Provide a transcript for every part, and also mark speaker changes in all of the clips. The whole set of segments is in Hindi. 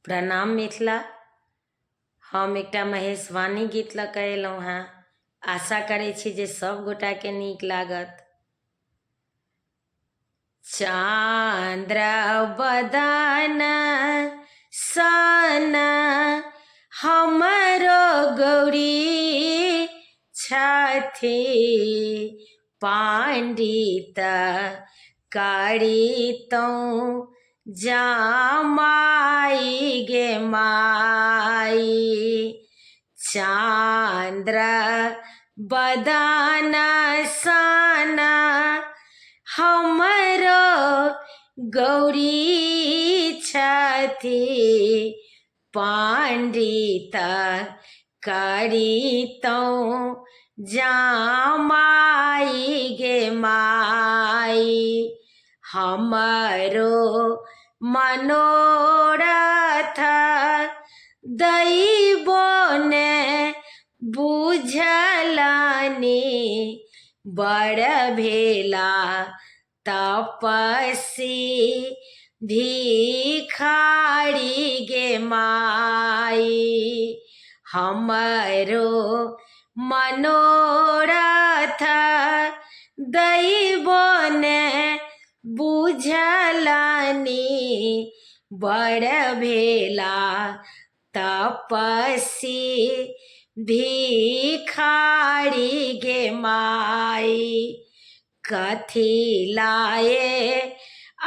Speaker 1: प्रणाम मिथिला। हम एकटा महेशवाणी गीत लऽ कऽ अयलहुँ हेँ। आशा करै छी जे सब गोटाके नीक लागत। चांद्र बदन सन हमरो गौरी छथि, पंडित करितौं जामाई गे माई। चांद्र बदन सन हमरो गौरी छथि, पंडित करितौं जामाई गे माई। हमरो मनोरथ दैबो ने बुझलनि, बड़ भेला तपस्वी भिखारी गे माई। हमरो मनोरथ दैबो ने बुझलनि, बड़ भेला तपस्वी भिखारी गे माई। कथी लाए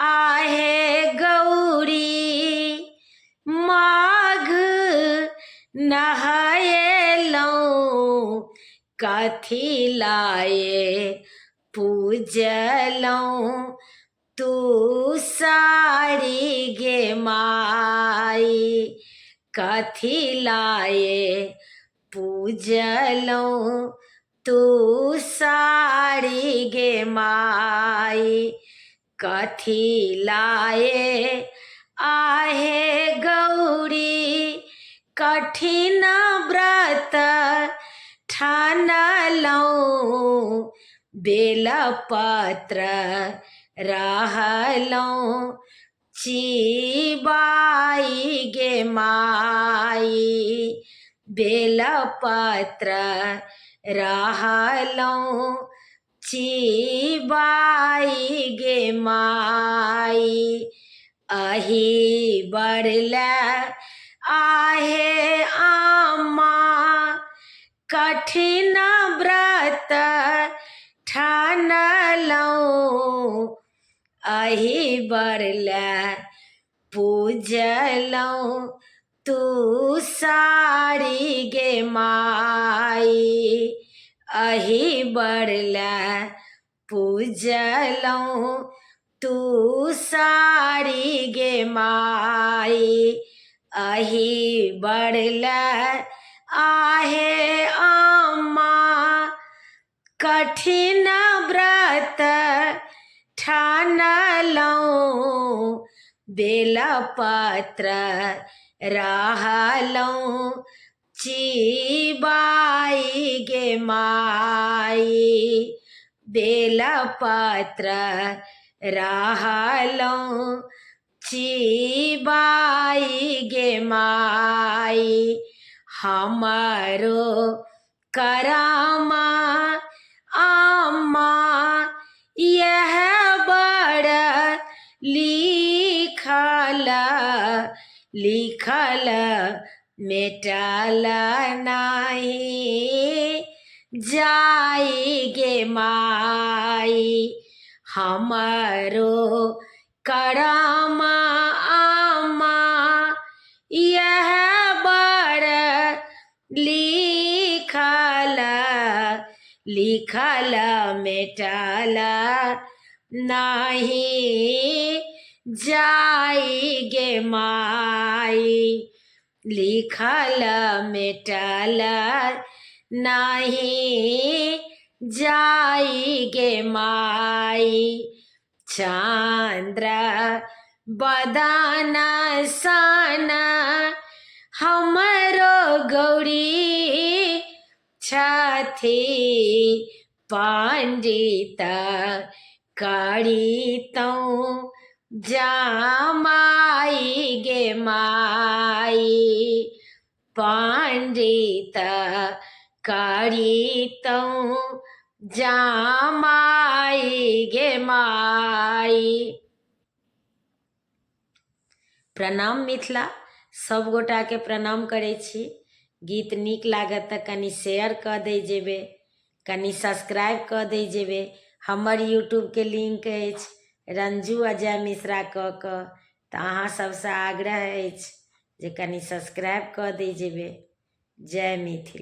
Speaker 1: आहे गौरी माघ नहायलौं, कथी लाए पूजलौं तू सारी गे माई। कथी लाए पूजलौं तू सारी गे माई। कथी लाए आहे गौरी कठिन व्रत ठानलौं, बेलपत्र रहलौं चिबाई गे माई। बेलपत्र रहलौं चिबाई गे माई। अही बरले आहे आमा कठिन व्रत ठानलौं, अही बरले पूजलौं तू सारी गे माई। अही बरले पूजलौं तू सारी गे माई। अही बरले आहे आमा कठिन व्रत ठानलौं, बेलपत्र रहलौं चिबाई गे माई। बेलपत्र रहलौं चिबाई गे माई। हमरो करमा आमा यह बड़ लिखल, लिखल मेटल नहीं जाई गे माई। हमरो करमा आमा यह बड़ लिखल, लिखल मेटल नहीं जाई गे माई। लिखल मेटल नहीं जाई गे माई। चांद्र बदन सन हमरो गौरी छथि, पंडित करितौं जामाई गे माई। पंडित करितौं जामाई गे माई। प्रणाम मिथिला, सब गोटा के प्रणाम करै छी। गीत नीक लागत तऽ कनि शेयर कऽ दै जेबै, कनि सब्सक्राइब कऽ दै जेबै। हमर यूट्यूबके लिंक अछि रंजू अजय मिश्रा कऽ तऽ अहाँ सबसँ आग्रह अछि जे कनि सब्सक्राइब कऽ दै जेबै। जय मिथिला।